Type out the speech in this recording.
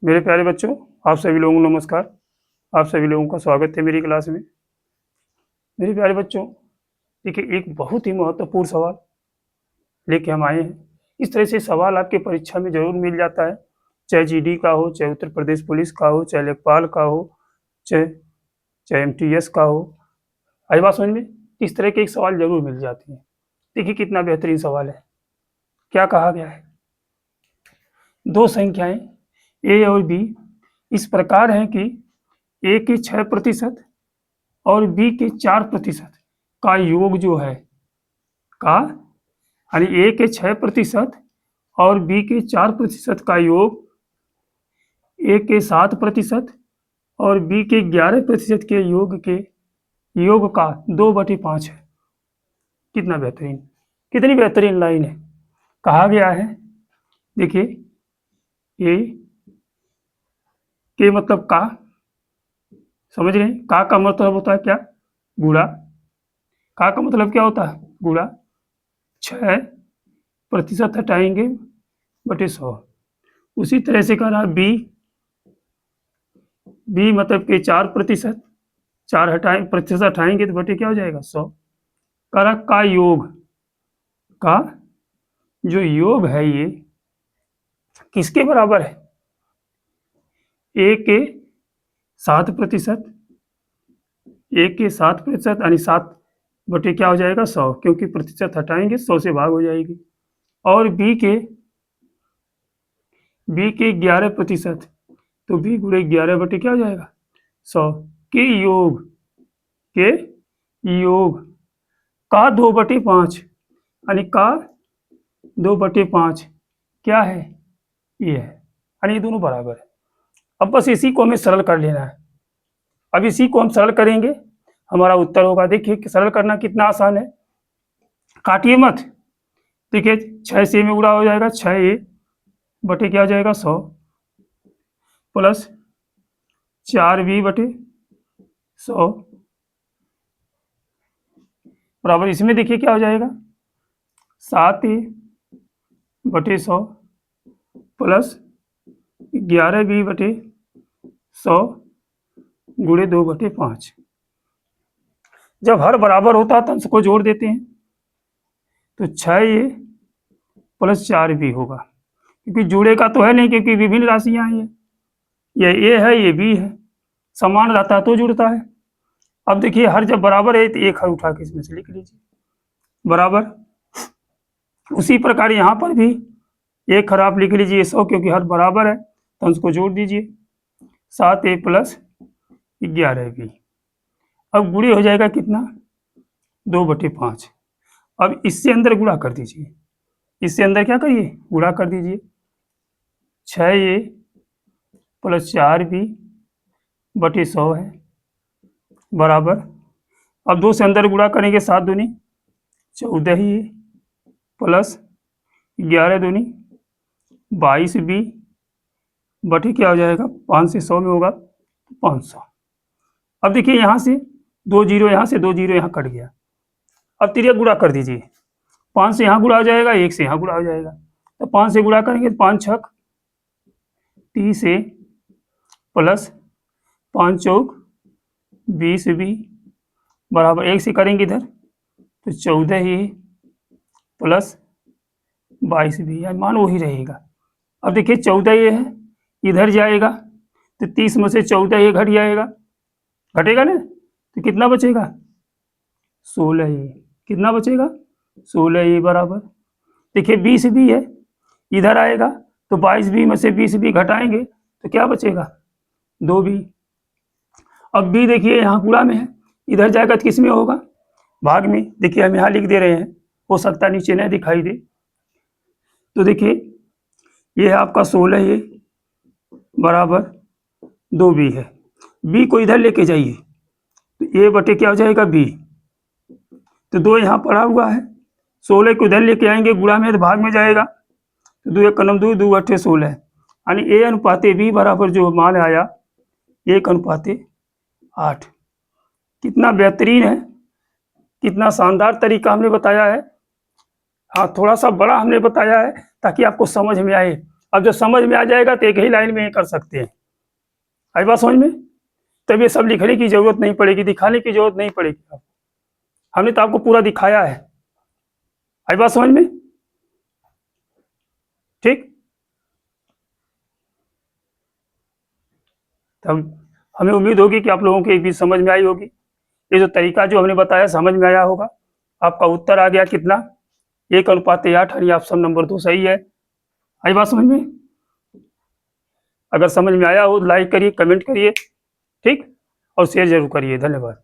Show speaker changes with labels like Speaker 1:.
Speaker 1: मेरे प्यारे बच्चों, आप सभी लोगों को नमस्कार। आप सभी लोगों का स्वागत है मेरी क्लास में। मेरे प्यारे बच्चों, देखिए एक बहुत ही महत्वपूर्ण सवाल लेके हम आए हैं। इस तरह से सवाल आपके परीक्षा में ज़रूर मिल जाता है, चाहे जीडी का हो, चाहे उत्तर प्रदेश पुलिस का हो, चाहे लेखपाल का हो, चाहे चाहे एमटीएस का हो। आई बात समझ में? इस तरह के एक सवाल जरूर मिल जाते हैं। देखिए कितना बेहतरीन सवाल है। क्या कहा गया है? दो संख्याएं ए और बी इस प्रकार हैं कि ए के 6% और बी के 4% का योग जो है का यानी ए के 6% और बी के 4% का योग ए के 7% और बी के 11% के योग का 2/5 है। कितना बेहतरीन, कितनी बेहतरीन लाइन है। कहा गया है, देखिए ए के मतलब का, समझ रहे हैं? का मतलब होता है क्या? गुणा। का मतलब क्या होता है? गुणा। 6% हटाएंगे बटे 100। उसी तरह से कह रहा बी मतलब के 4%, 4 प्रतिशत हटाएंगे तो बटे क्या हो जाएगा? 100। कह रहा का योग, का जो योग है ये किसके बराबर है? ए के 7%, ए के 7% यानी 7 बटे क्या हो जाएगा? 100, क्योंकि प्रतिशत हटाएंगे 100 से भाग हो जाएगी। और बी के 11%, तो बी गुणे 11 बटे क्या हो जाएगा? 100 के योग का 2/5 यानी का 2/5 क्या है? ये है, यानी ये दोनों बराबर है। अब बस इसी को हमें सरल कर लेना है। अब इसी को हम सरल करेंगे, हमारा उत्तर होगा। देखिए सरल करना कितना आसान है, काटिए मत। देखिए 6 से में गुणा हो जाएगा, 6a बटे क्या हो जाएगा? 100 प्लस 4b बटे 100 बराबर, इसमें देखिए क्या हो जाएगा? 7a बटे 100 प्लस 11b बटे 100 गुणे 2/5। जब हर बराबर होता है तो अंश को जोड़ देते हैं, तो 6a प्लस 4b होगा, क्योंकि जुड़ेगा तो है नहीं, क्योंकि विभिन्न राशियां हैं। ये ए है, ये बी है, समान रहता है तो जुड़ता है। अब देखिए हर जब बराबर है तो एक हर उठा के इसमें से लिख लीजिए बराबर। उसी प्रकार यहाँ पर भी एक हर आप लिख लीजिए 100, क्योंकि हर बराबर है तो अंश को जोड़ दीजिए। 7a plus 11b। अब गुणे हो जाएगा कितना? 2/5। अब इससे अंदर गुणा कर दीजिए, इससे अंदर क्या करिए? गुणा कर दीजिए। 6a प्लस 4b बटे 100 है बराबर। अब 2 से अंदर गुणा करेंगे, 7 दूनी 14 ही प्लस 11 दूनी 22b बटे क्या हो जाएगा? 5 से 100 में होगा 500। अब देखिए यहाँ से 2 जीरो, यहाँ से 2 जीरो यहाँ कट गया। अब तिर्यक गुणा कर दीजिए, 5 से यहाँ गुणा हो जाएगा, 1 से यहाँ गुणा हो जाएगा, तो 5 से गुणा करेंगे तो 5 छक 30 ए प्लस 5 चौक 20b बराबर 1 से करेंगे इधर तो 14 ए प्लस 22b, यानी मान वही रहेगा। अब देखिए 14 ए है, इधर जाएगा तो 30 में से 14 ए घट जाएगा, घटेगा ना, तो कितना बचेगा? 16 ए। कितना बचेगा? 16 ए बराबर। देखिए 20b है, इधर आएगा तो 22b में से 20b घटाएंगे तो क्या बचेगा? 2b। अब b देखिए यहाँ गुणा में है, इधर जाएगा तो किस में होगा? भाग में। देखिए हम यहाँ लिख दे रहे हैं, हो सकता है नीचे न दिखाई दे। तो देखिए ये है आपका 16 ए बराबर 2b है। b को इधर लेके जाइए तो a बटे क्या हो जाएगा? b। तो 2 यहाँ पड़ा हुआ है, 16 को इधर लेके आएंगे, गुणा में तो भाग में जाएगा, तो 2 एक कलम 2, 2 अट्ठे 16, यानी a अनुपाते b बराबर जो मान आया 1:8। कितना बेहतरीन है, कितना शानदार तरीका हमने बताया है। हाँ, थोड़ा सा बड़ा हमने बताया है ताकि आपको समझ में आए। अब जब समझ में आ जाएगा तो एक ही लाइन में ये कर सकते हैं। आई बात समझ में? तब ये सब लिखने की जरूरत नहीं पड़ेगी, दिखाने की जरूरत नहीं पड़ेगी। हमने तो आपको पूरा दिखाया है। आई बात समझ में? ठीक, तब हमें उम्मीद होगी कि आप लोगों को एक भी समझ में आई होगी। ये जो तरीका जो हमने बताया समझ में आया होगा। आपका उत्तर आ गया कितना? 1:8, यानी ऑप्शन नंबर 2 सही है। आई बात समझ में? अगर समझ में आया हो लाइक करिए, कमेंट करिए, ठीक, और शेयर जरूर करिए। धन्यवाद।